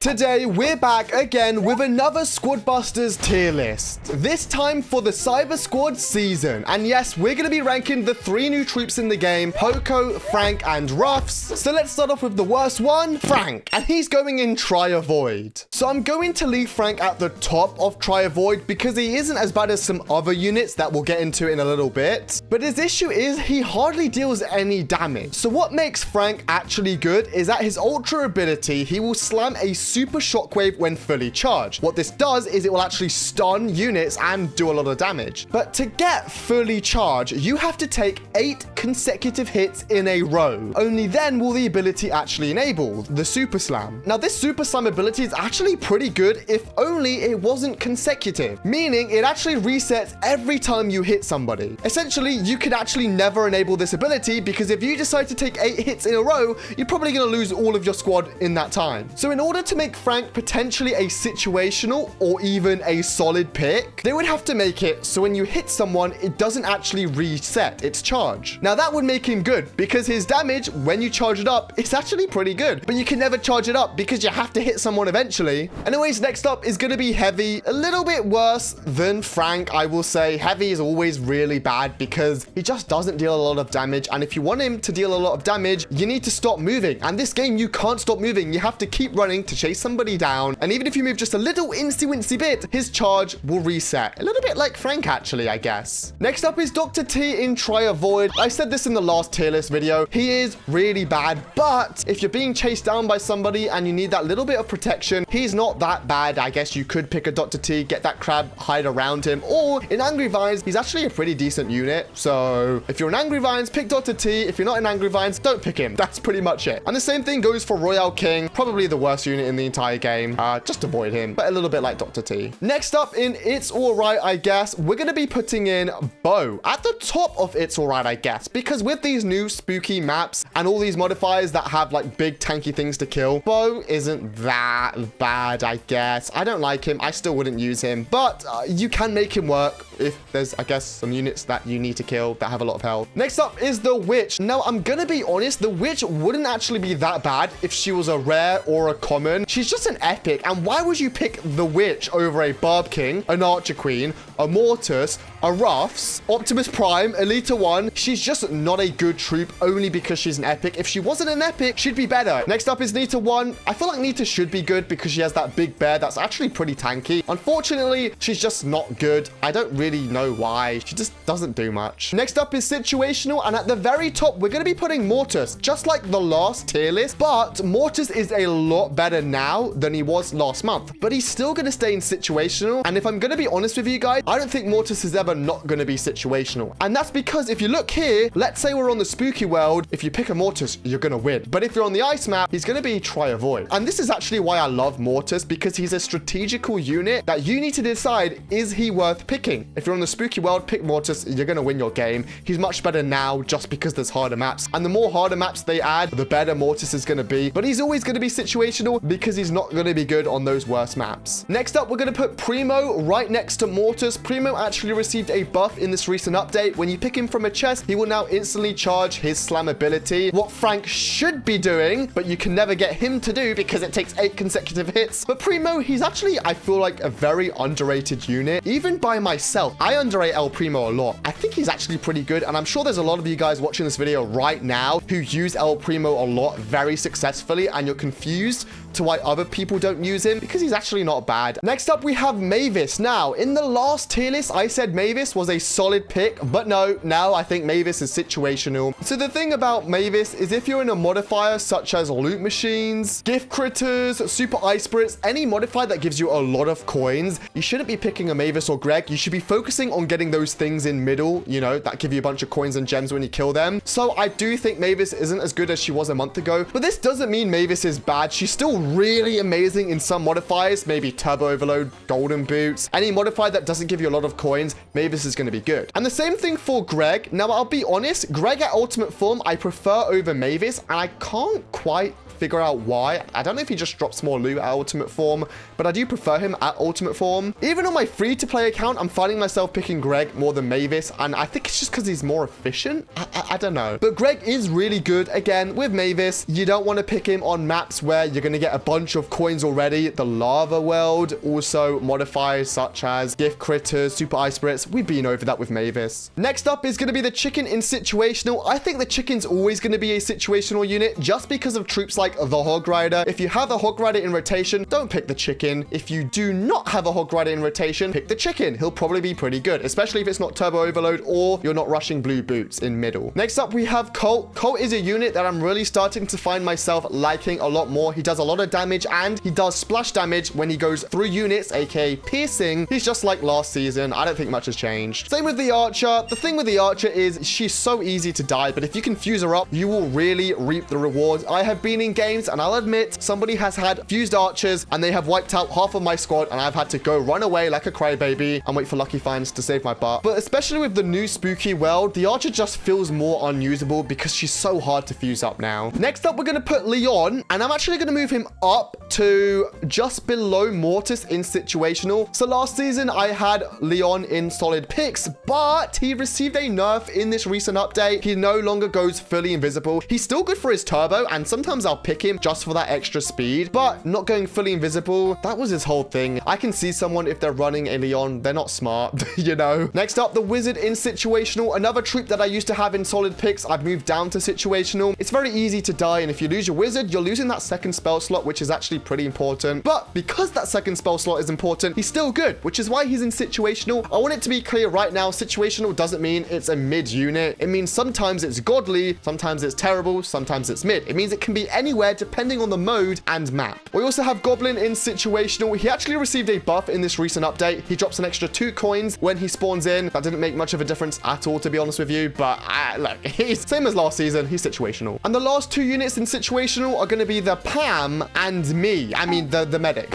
Today, we're back again with another Squad Busters tier list. This time for the Cyber Squad season. And yes, we're going to be ranking the 3 new troops in the game, Poco, Frank, and Ruffs. So let's start off with the worst one, Frank. And he's going in Try Avoid. So I'm going to leave Frank at the top of Try Avoid because he isn't as bad as some other units that we'll get into in a little bit. But his issue is he hardly deals any damage. So what makes Frank actually good is that his ultra ability, he will slam a super shockwave when fully charged. What this does is it will actually stun units and do a lot of damage. But to get fully charged, you have to take 8 consecutive hits in a row. Only then will the ability actually enable the super slam. Now this super slam ability is actually pretty good if only it wasn't consecutive, meaning it actually resets every time you hit somebody. Essentially, you could actually never enable this ability because if you decide to take 8 hits in a row, you're probably going to lose all of your squad in that time. So in order to make Frank potentially a situational or even a solid pick, they would have to make it so when you hit someone, it doesn't actually reset its charge. Now that would make him good because his damage, when you charge it up, it's actually pretty good, but you can never charge it up because you have to hit someone eventually. Anyways, next up is going to be Heavy. A little bit worse than Frank, I will say. Heavy is always really bad because he just doesn't deal a lot of damage, and if you want him to deal a lot of damage, you need to stop moving, and this game you can't stop moving. You have to keep running to chase somebody down, and even if you move just a little incy-wincy bit, his charge will reset. A little bit like Frank, actually, I guess. Next up is Dr. T in Try Avoid. I said this in the last tier list video. He is really bad, but if you're being chased down by somebody and you need that little bit of protection, he's not that bad. I guess you could pick a Dr. T, get that crab, hide around him, or in Angry Vines, he's actually a pretty decent unit. So if you're in Angry Vines, pick Dr. T. If you're not in Angry Vines, don't pick him. That's pretty much it. And the same thing goes for Royale King, probably the worst unit in the entire game. Just avoid him, but a little bit like Dr. T. Next up in It's Alright, I guess, we're going to be putting in Bo at the top of It's Alright, I guess, because with these new spooky maps and all these modifiers that have like big tanky things to kill, Bo isn't that bad, I guess. I don't like him. I still wouldn't use him, but you can make him work if there's, I guess, some units that you need to kill that have a lot of health. Next up is the Witch. Now, I'm gonna be honest, the Witch wouldn't actually be that bad if she was a rare or a common. She's just an epic, and why would you pick the Witch over a Barb King, an Archer Queen, a Mortis, a Ruffs, Optimus Prime, Elita 1? She's just not a good troop only because she's an epic. If she wasn't an epic, she'd be better. Next up is Nita 1. I feel like Nita should be good because she has that big bear that's actually pretty tanky. Unfortunately, she's just not good. I don't really know why. She just doesn't do much. Next up is situational, and at the very top, we're going to be putting Mortis, just like the last tier list, but Mortis is a lot better now than he was last month, but he's still going to stay in situational. And if I'm going to be honest with you guys, I don't think Mortis is ever not going to be situational. And that's because if you look here, let's say we're on the spooky world, if you pick a Mortis, you're going to win. But if you're on the ice map, he's going to be Try Avoid. And this is actually why I love Mortis, because he's a strategical unit that you need to decide, is he worth picking? If you're on the spooky world, pick Mortis, you're going to win your game. He's much better now just because there's harder maps. And the more harder maps they add, the better Mortis is going to be. But he's always going to be situational because he's not going to be good on those worst maps. Next up, we're going to put Primo right next to Mortis. Primo actually received a buff in this recent update. When you pick him from a chest, he will now instantly charge his slam ability. What Frank should be doing, but you can never get him to do because it takes 8 consecutive hits. But Primo, he's actually, I feel like, a very underrated unit. Even by myself, I underrate El Primo a lot. I think he's actually pretty good, and I'm sure there's a lot of you guys watching this video right now who use El Primo a lot very successfully, and you're confused to why other people don't use him because he's actually not bad. Next up, we have Mavis. Now, in the last tier list, I said Mavis was a solid pick, but no, now I think Mavis is situational. So the thing about Mavis is if you're in a modifier such as loot machines, gift critters, super ice spirits, any modifier that gives you a lot of coins, you shouldn't be picking a Mavis or Greg. You should be focusing on getting those things in middle, you know, that give you a bunch of coins and gems when you kill them. So I do think Mavis isn't as good as she was a month ago, but this doesn't mean Mavis is bad. She's still really amazing in some modifiers, maybe Turbo Overload, Golden Boots. Any modifier that doesn't give you a lot of coins, Mavis is going to be good. And the same thing for Greg. Now, I'll be honest, Greg at Ultimate Form, I prefer over Mavis, and I can't quite figure out why. I don't know if he just drops more loot at Ultimate Form, but I do prefer him at Ultimate Form. Even on my free-to-play account, I'm finding myself picking Greg more than Mavis, and I think it's just because he's more efficient. I don't know. But Greg is really good. Again, with Mavis, you don't want to pick him on maps where you're going to get get a bunch of coins already. The lava world, also modifiers such as gift critters, super ice spirits. We've been over that with Mavis. Next up is going to be the chicken in situational. I think the chicken's always going to be a situational unit just because of troops like the Hog Rider. If you have a Hog Rider in rotation, don't pick the chicken. If you do not have a Hog Rider in rotation, pick the chicken. He'll probably be pretty good, especially if it's not turbo overload or you're not rushing blue boots in middle. Next up, we have Colt. Colt is a unit that I'm really starting to find myself liking a lot more. He does a lot of damage and he does splash damage when he goes through units, aka piercing. He's just like last season. I don't think much has changed. Same with the Archer. The thing with the Archer is she's so easy to die, but if you can fuse her up, you will really reap the rewards. I have been in games and I'll admit somebody has had fused archers and they have wiped out half of my squad and I've had to go run away like a crybaby and wait for lucky finds to save my butt. But especially with the new spooky world, the Archer just feels more unusable because she's so hard to fuse up now. Next up, we're going to put Leon, and I'm actually going to move him up to just below Mortis in situational. So last season I had Leon in solid picks, but he received a nerf in this recent update. He no longer goes fully invisible. He's still good for his turbo, and sometimes I'll pick him just for that extra speed, but not going fully invisible, that was his whole thing. I can see someone, if they're running a Leon, they're not smart, you know. Next up, the Wizard in situational, another troop that I used to have in solid picks. I've moved down to situational. It's very easy to die, and if you lose your Wizard, you're losing that second spell slot, which is actually pretty important. But because that second spell slot is important, he's still good, which is why he's in situational. I want it to be clear right now, situational doesn't mean it's a mid unit. It means sometimes it's godly, sometimes it's terrible, sometimes it's mid. It means it can be anywhere depending on the mode and map. We also have Goblin in situational. He actually received a buff in this recent update. He drops an extra 2 coins when he spawns in. That didn't make much of a difference at all, to be honest with you, but look, he's same as last season. He's situational. And the last 2 units in situational are going to be the Pam and me. I mean, the medic.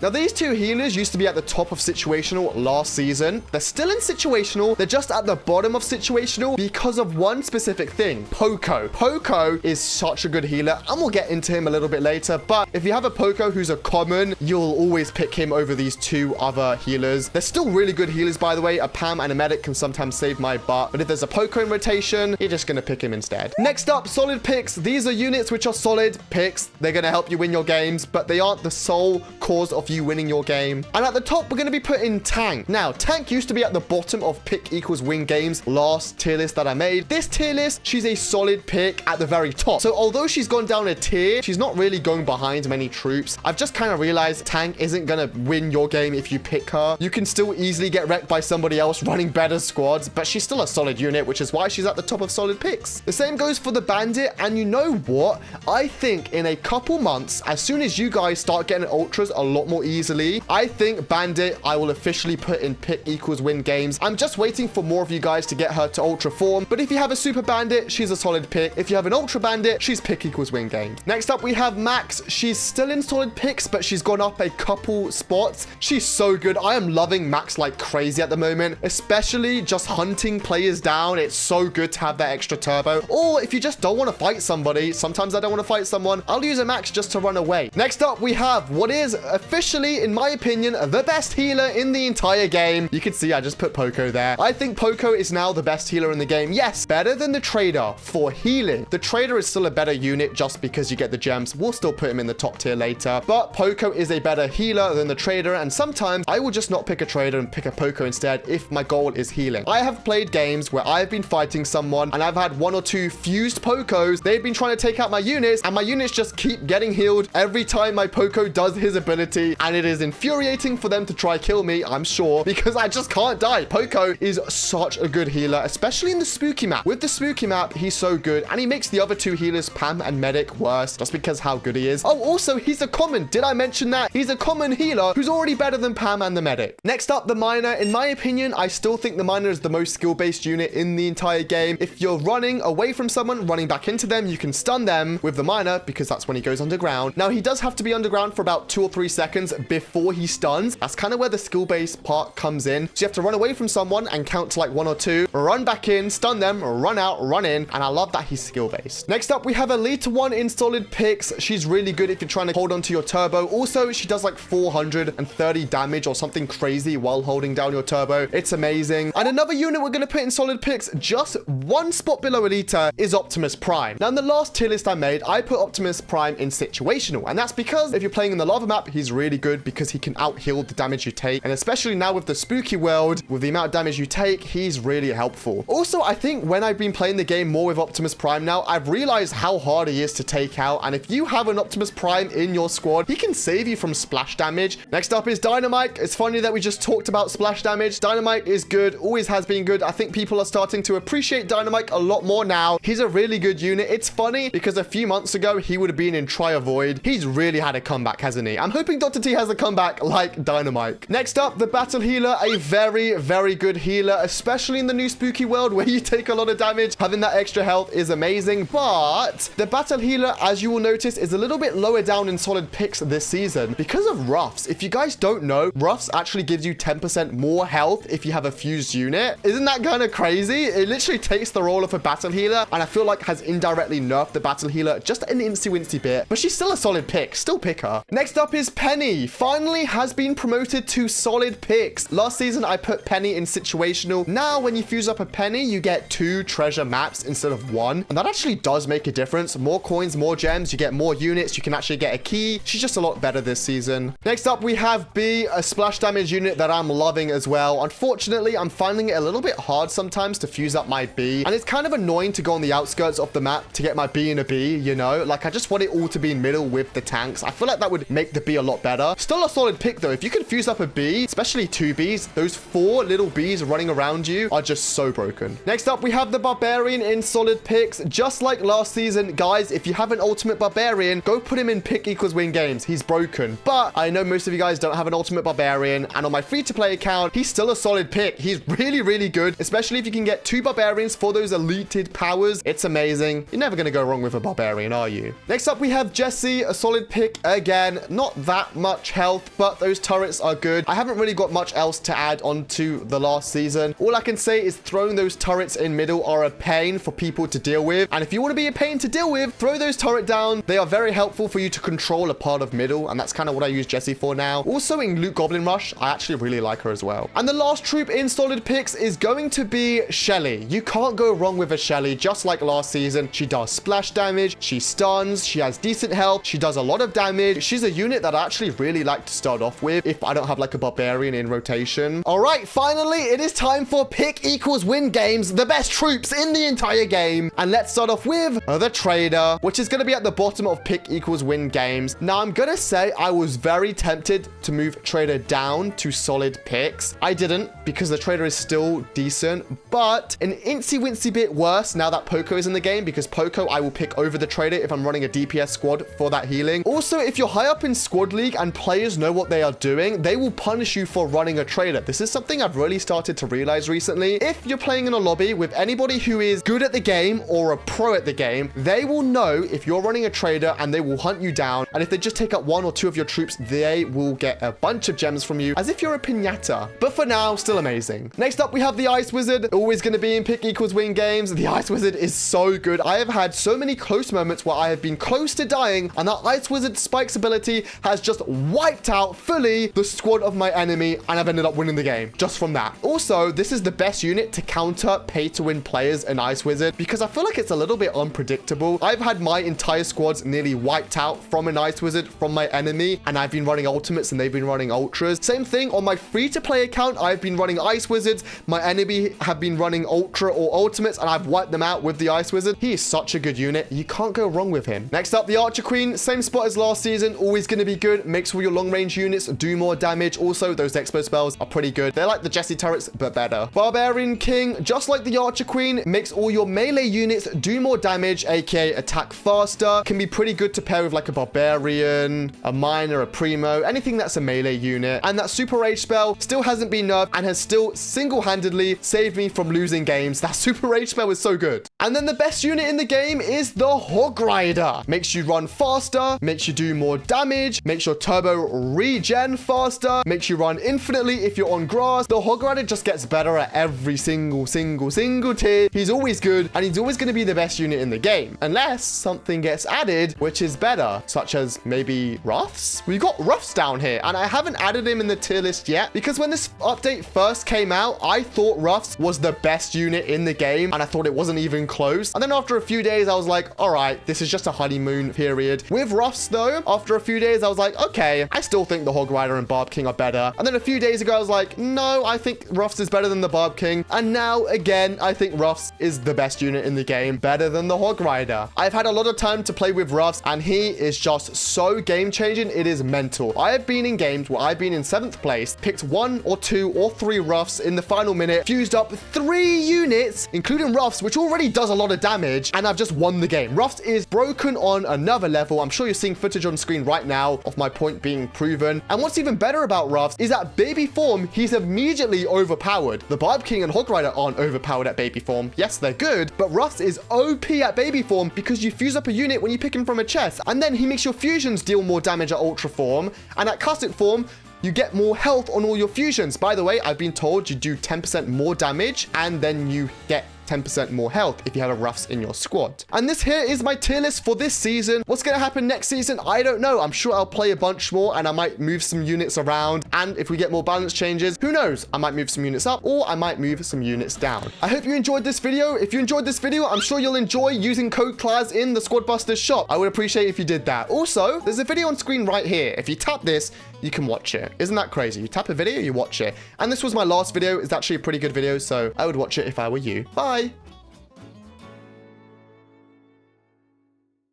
Now, these 2 healers used to be at the top of situational last season. They're still in situational. They're just at the bottom of situational because of one specific thing, Poco. Poco is such a good healer, and we'll get into him a little bit later, but if you have a Poco who's a common, you'll always pick him over these 2 other healers. They're still really good healers, by the way. A Pam and a medic can sometimes save my butt, but if there's a Poco in rotation, you're just going to pick him instead. Next up, solid picks. These are units which are solid picks. They're going to help you win your games, but they aren't the sole cause of you winning your game. And at the top, we're going to be putting Tank. Now, Tank used to be at the bottom of pick equals win games last tier list that I made. This tier list, she's a solid pick at the very top. So although she's gone down a tier, she's not really going behind many troops. I've just kind of realized Tank isn't going to win your game if you pick her. You can still easily get wrecked by somebody else running better squads, but she's still a solid unit, which is why she's at the top of solid picks. The same goes for the Bandit, and you know what? I think in a couple months, as soon as you guys start getting ultras a lot more easily, I think Bandit I will officially put in pick equals win games. I'm just waiting for more of you guys to get her to ultra form, but if you have a super Bandit, she's a solid pick. If you have an ultra Bandit, she's pick equals win games. Next up, we have Max. She's still in solid picks, but she's gone up a couple spots. She's so good. I am loving Max like crazy at the moment, especially just hunting players down. It's so good to have that extra turbo. Or if you just don't want to fight somebody, sometimes I don't want to fight someone, I'll use a Max just to run away. Next up, we have what is officially, in my opinion, the best healer in the entire game. You can see I just put Poco there. I think Poco is now the best healer in the game. Yes, better than the Trader for healing. The Trader is still a better unit just because you get the gems. We'll still put him in the top tier later, but Poco is a better healer than the Trader, and sometimes I will just not pick a Trader and pick a Poco instead if my goal is healing. I have played games where I've been fighting someone and I've had 1 or 2 fused Pocos. They've been trying to take out my units, and my units just keep getting healed every time my Poco does his ability, and it is infuriating for them to try kill me, I'm sure, because I just can't die. Poco is such a good healer, especially in the spooky map. With the spooky map, he's so good, and he makes the other 2 healers, Pam and Medic, worse just because how good he is. Oh, also, he's a common. Did I mention that? He's a common healer who's already better than Pam and the Medic. Next up, the Miner. In my opinion, I still think the Miner is the most skill-based unit in the entire game. If you're running away from someone, running back into them, you can stun them with the Miner because that's when he goes underground. Now, he does have to be underground for about 2 or 3 seconds, coins before he stuns. That's kind of where the skill-based part comes in. So you have to run away from someone and count to like 1 or 2, run back in, stun them, run out, run in, and I love that he's skill-based. Next up, we have Elita 1 in solid picks. She's really good if you're trying to hold on to your turbo. Also, she does like 430 damage or something crazy while holding down your turbo. It's amazing. And another unit we're going to put in solid picks, just one spot below Elita, is Optimus Prime. Now, in the last tier list I made, I put Optimus Prime in situational, and that's because if you're playing in the lava map, he's really good because he can out-heal the damage you take, and especially now with the spooky world, with the amount of damage you take, he's really helpful. Also, I think when I've been playing the game more with Optimus Prime now, I've realized how hard he is to take out, and if you have an Optimus Prime in your squad, he can save you from splash damage. Next up is Dynamike. It's funny that we just talked about splash damage. Dynamike is good, always has been good. I think people are starting to appreciate Dynamike a lot more now. He's a really good unit. It's funny because a few months ago, he would have been in Tri-Avoid. He's really had a comeback, hasn't he? I'm hoping Dr. T has a comeback like Dynamike. Next up, the Battle Healer, a very, very good healer, especially in the new spooky world where you take a lot of damage. Having that extra health is amazing, but the Battle Healer, as you will notice, is a little bit lower down in solid picks this season because of Ruffs. If you guys don't know, Ruffs actually gives you 10% more health if you have a fused unit. Isn't that kind of crazy? It literally takes the role of a Battle Healer, and I feel like has indirectly nerfed the Battle Healer just an incy-wincy bit, but she's still a solid pick. Still pick her. Next up is Penny. Finally has been promoted to solid picks. Last season, I put Penny in situational. Now, when you fuse up a Penny, you get 2 treasure maps instead of 1, and that actually does make a difference. More coins, more gems, you get more units, you can actually get a key. She's just a lot better this season. Next up, we have B, a splash damage unit that I'm loving as well. Unfortunately, I'm finding it a little bit hard sometimes to fuse up my B, and it's kind of annoying to go on the outskirts of the map to get my B and a B, you know? Like, I just want it all to be in middle with the tanks. I feel like that would make the B a lot better. Still a solid pick, though. If you can fuse up a B, especially 2 Bs, those 4 little Bs running around you are just so broken. Next up, we have the Barbarian in solid picks. Just like last season, guys, if you have an ultimate Barbarian, go put him in pick equals win games. He's broken. But I know most of you guys don't have an ultimate Barbarian, and on my free-to-play account, he's still a solid pick. He's really, really good, especially if you can get 2 Barbarians for those elite powers. It's amazing. You're never going to go wrong with a Barbarian, are you? Next up, we have Jessie, a solid pick again. Not that much health, but those turrets are good. I haven't really got much else to add onto the last season. All I can say is throwing those turrets in middle are a pain for people to deal with. And if you want to be a pain to deal with, throw those turret down. They are very helpful for you to control a part of middle, and that's kind of what I use Jessie for now. Also in Loot Goblin Rush, I actually really like her as well. And the last troop in solid picks is going to be Shelly. You can't go wrong with a Shelly, just like last season. She does splash damage, she stuns, she has decent health, she does a lot of damage. She's a unit that I actually really like to start off with if I don't have like a Barbarian in rotation. All right, finally, it is time for pick equals win games, the best troops in the entire game. And let's start off with the Trader, which is going to be at the bottom of pick equals win games. Now, I'm going to say I was very tempted to move Trader down to solid picks. I didn't because the Trader is still decent, but an incy-wincy bit worse now that Poco is in the game, because Poco I will pick over the Trader if I'm running a DPS squad for that healing. Also, if you're high up in squad league and players know what they are doing, they will punish you for running a Trader. This is something I've really started to realize recently. If you're playing in a lobby with anybody who is good at the game or a pro at the game, they will know if you're running a Trader and they will hunt you down. And if they just take up 1 or 2 of your troops, they will get a bunch of gems from you as if you're a piñata. But for now, still amazing. Next up, we have the Ice Wizard, always going to be in pick equals win games. The Ice Wizard is so good. I have had so many close moments where I have been close to dying, and that Ice Wizard Spikes ability has just wiped out fully the squad of my enemy, and I've ended up winning the game just from that. Also, this is the best unit to counter pay-to-win players in Ice Wizard, because I feel like it's a little bit unpredictable. I've had my entire squads nearly wiped out from an Ice Wizard from my enemy, and I've been running ultimates and they've been running ultras. Same thing on my free-to-play account. I've been running Ice Wizards. My enemy have been running ultra or ultimates, and I've wiped them out with the Ice Wizard. He is such a good unit. You can't go wrong with him. Next up, the Archer Queen. Same spot as last season. Always going to be good. Makes all your long-range units do more damage. Also, those expo spells are pretty good. They're like the Jessie turrets, but better. Barbarian King, just like the Archer Queen, makes all your melee units do more damage, aka attack faster. Can be pretty good to pair with like a Barbarian, a Miner, a Primo, anything that's a melee unit. And that Super Rage spell still hasn't been nerfed and has still single-handedly saved me from losing games. That Super Rage spell is so good. And then the best unit in the game is the Hog Rider. Makes you run faster, makes you do more damage, makes your turbo regen faster, makes you run infinitely if you're on grass. The Hog Rider just gets better at every single tier. He's always good, and he's always going to be the best unit in the game, unless something gets added, which is better, such as maybe Ruffs. We've got Ruffs down here, and I haven't added him in the tier list yet, because when this update first came out, I thought Ruffs was the best unit in the game, and I thought it wasn't even close. And then after a few days, I was like, all right, this is just a honeymoon period. With Ruffs, though, after a few days, I was like, okay, I still think the Hog Rider and Barb King are better. And then a few days ago, I was like, no, I think Ruffs is better than the Barb King. And now, again, I think Ruffs is the best unit in the game, better than the Hog Rider. I've had a lot of time to play with Ruffs, and he is just so game-changing. It is mental. I have been in games where I've been in 7th place, picked 1 or 2 or 3 Ruffs in the final minute, fused up 3 units, including Ruffs, which already does a lot of damage, and I've just won the game. Ruffs is broken on another level. I'm sure you're seeing footage on screen right now of my point being proven. And what's even better about Ruffs is that baby form, he's immediately overpowered. The Barb King and Hog Rider aren't overpowered at baby form. Yes, they're good, but Ruffs is OP at baby form because you fuse up a unit when you pick him from a chest, and then he makes your fusions deal more damage at ultra form, and at custom form, you get more health on all your fusions. By the way, I've been told you do 10% more damage, and then you get 10% more health if you have a Ruffs in your squad. And this here is my tier list for this season. What's going to happen next season? I don't know. I'm sure I'll play a bunch more, and I might move some units around. And if we get more balance changes, who knows? I might move some units up, or I might move some units down. I hope you enjoyed this video. If you enjoyed this video, I'm sure you'll enjoy using code Claz in the Squad Busters shop. I would appreciate if you did that. Also, there's a video on screen right here. If you tap this, you can watch it. Isn't that crazy? You tap a video, you watch it. And this was my last video. It's actually a pretty good video, so I would watch it if I were you. Bye.